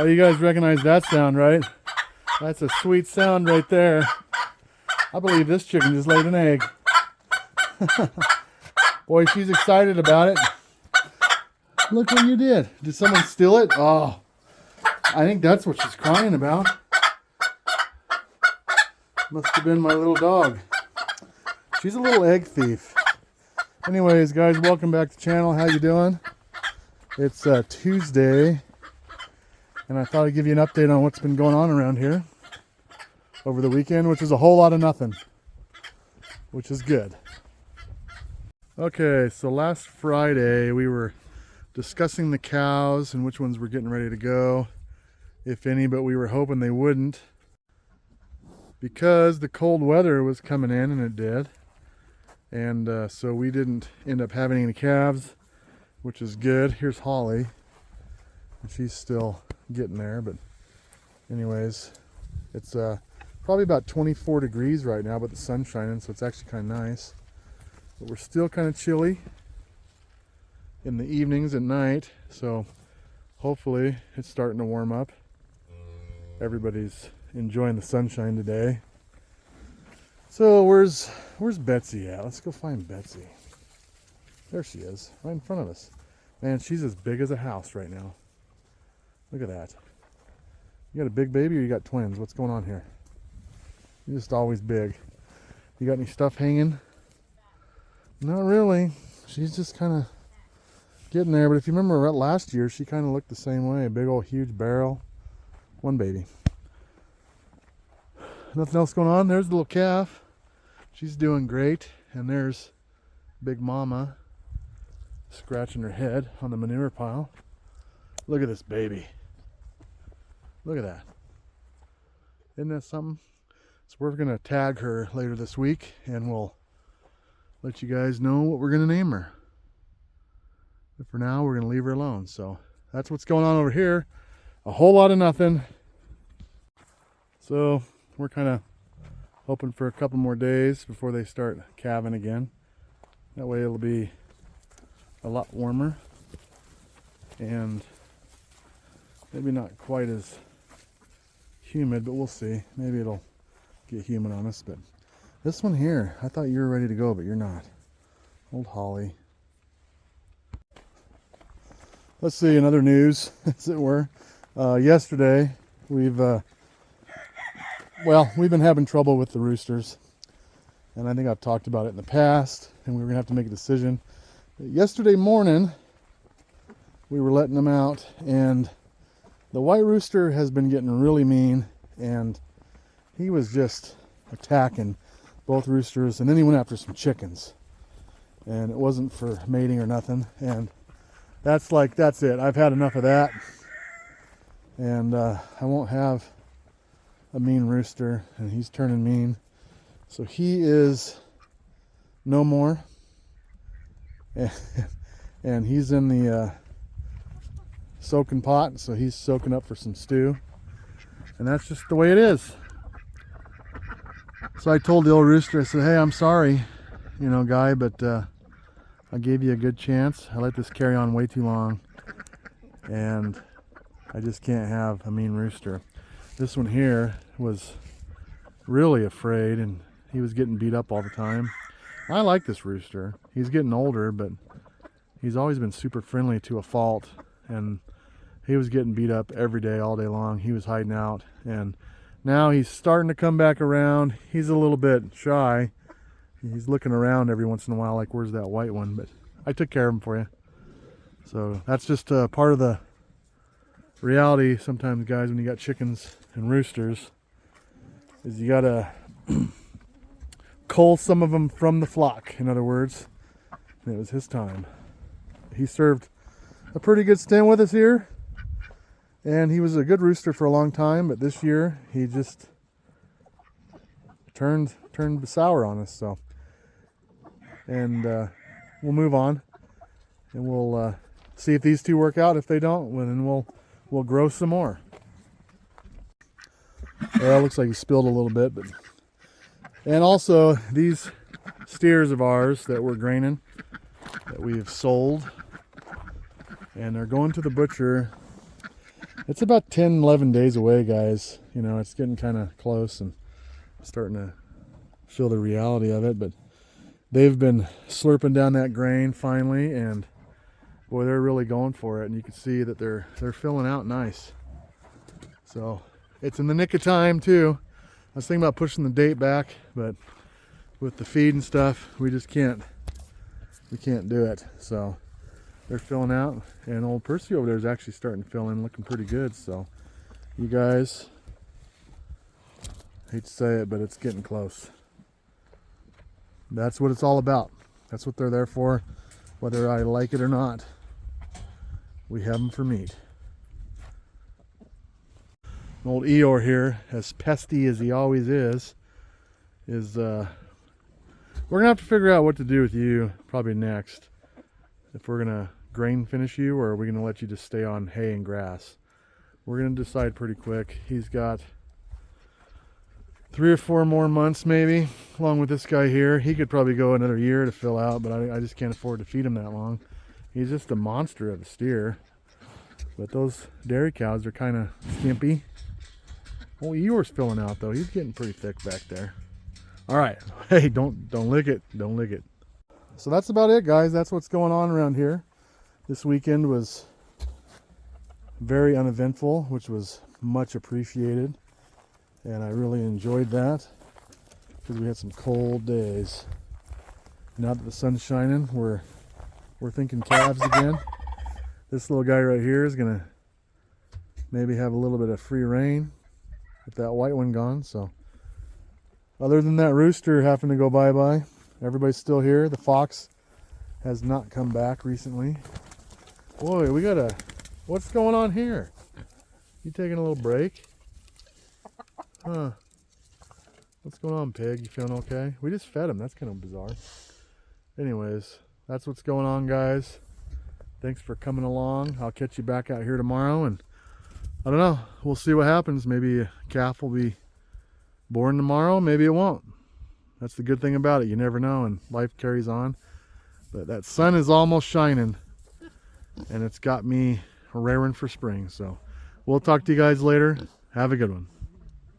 You guys recognize that sound, right? That's a sweet sound right there. I believe this chicken just laid an egg. Boy, she's excited about it. Look what you did. Did someone steal it? Oh, I think that's what she's crying about. Must have been my little dog. She's a little egg thief. Anyways, guys, welcome back to the channel. How you doing? It's Tuesday, and I thought I'd give you an update on what's been going on around here over the weekend, which is a whole lot of nothing, which is good. Okay, so last Friday we were discussing the cows and which ones were getting ready to go, if any, but we were hoping they wouldn't because the cold weather was coming in, and it did. And so we didn't end up having any calves, which is good. Here's Holly. She's still getting there, but anyways, it's probably about 24 degrees right now, but the sun's shining, so it's actually kind of nice. But we're still kind of chilly in the evenings and night, so hopefully it's starting to warm up. Everybody's enjoying the sunshine today. So where's Betsy at? Let's go find Betsy. There she is, right in front of us. Man, she's as big as a house right now. Look at that. You got a big baby or you got twins? What's going on here? You're just always big. You got any stuff hanging? Not really. She's just kind of getting there. But if you remember last year, she kind of looked the same way. A big old huge barrel. One baby. Nothing else going on. There's the little calf. She's doing great. And there's Big Mama scratching her head on the manure pile. Look at this baby. Look at that. Isn't that something? So we're going to tag her later this week, and we'll let you guys know what we're going to name her. But for now, we're going to leave her alone. So that's what's going on over here. A whole lot of nothing. So we're kind of hoping for a couple more days before they start calving again. That way it'll be a lot warmer and maybe not quite as humid, but we'll see. Maybe it'll get humid on us. But this one here, I thought you were ready to go, but you're not. Old Holly. Let's see, another news, as it were. Yesterday, we've been having trouble with the roosters, and I think I've talked about it in the past, and we were gonna have to make a decision. But yesterday morning, we were letting them out, and the white rooster has been getting really mean, and he was just attacking both roosters, and then he went after some chickens, and it wasn't for mating or nothing. And that's it. I've had enough of that, and I won't have a mean rooster, and he's turning mean, so he is no more. And he's in the soaking pot, so he's soaking up for some stew, and that's just the way it is. So I told the old rooster, I said, hey, I'm sorry, guy, but I gave you a good chance. I let this carry on way too long, and I just can't have a mean rooster. This one here was really afraid, and he was getting beat up all the time. I like this rooster. He's getting older, but he's always been super friendly to a fault, and he was getting beat up every day, all day long. He was hiding out, and now he's starting to come back around. He's a little bit shy. He's looking around every once in a while like, where's that white one? But I took care of him for you. So that's just part of the reality sometimes, guys, when you got chickens and roosters, is you gotta cull some of them from the flock, in other words. And it was his time. He served a pretty good stint with us here, and he was a good rooster for a long time, but this year he just turned sour on us. So, and we'll move on, and we'll see if these two work out. If they don't, well, then we'll grow some more. Well, it looks like he spilled a little bit, but and also these steers of ours that we're graining, that we've sold, and they're going to the butcher It's about 10, 11 days away, guys. You know, it's getting kind of close and starting to feel the reality of it. But they've been slurping down that grain finally, and boy, they're really going for it. And you can see that they're filling out nice. So it's in the nick of time too. I was thinking about pushing the date back, but with the feed and stuff, we just can't do it. So they're filling out, and old Percy over there is actually starting to fill in, looking pretty good. So you guys, hate to say it, but it's getting close. That's what it's all about. That's what they're there for, whether I like it or not. We have them for meat. Old Eeyore here, as pesty as he always is we're gonna have to figure out what to do with you probably next. If we're gonna grain finish you, or are we gonna let you just stay on hay and grass? We're gonna decide pretty quick. He's got 3 or 4 more months maybe, along with this guy here. He could probably go another year to fill out, but I just can't afford to feed him that long. He's just a monster of a steer. But those dairy cows are kind of skimpy. Oh, Eeyore's filling out though. He's getting pretty thick back there. All right, hey, don't lick it. Don't lick it. So that's about it, guys. That's what's going on around here. This weekend was very uneventful, which was much appreciated. And I really enjoyed that because we had some cold days. Now that the sun's shining, we're thinking calves again. This little guy right here is gonna maybe have a little bit of free reign with that white one gone. So other than that rooster having to go bye-bye, everybody's still here. The fox has not come back recently. Boy, what's going on here? You taking a little break? Huh. What's going on, pig? You feeling okay? We just fed him. That's kind of bizarre. Anyways, that's what's going on, guys. Thanks for coming along. I'll catch you back out here tomorrow, and I don't know. We'll see what happens. Maybe a calf will be born tomorrow. Maybe it won't. That's the good thing about it. You never know, and life carries on. But that sun is almost shining, and it's got me raring for spring. So we'll talk to you guys later. Have a good one.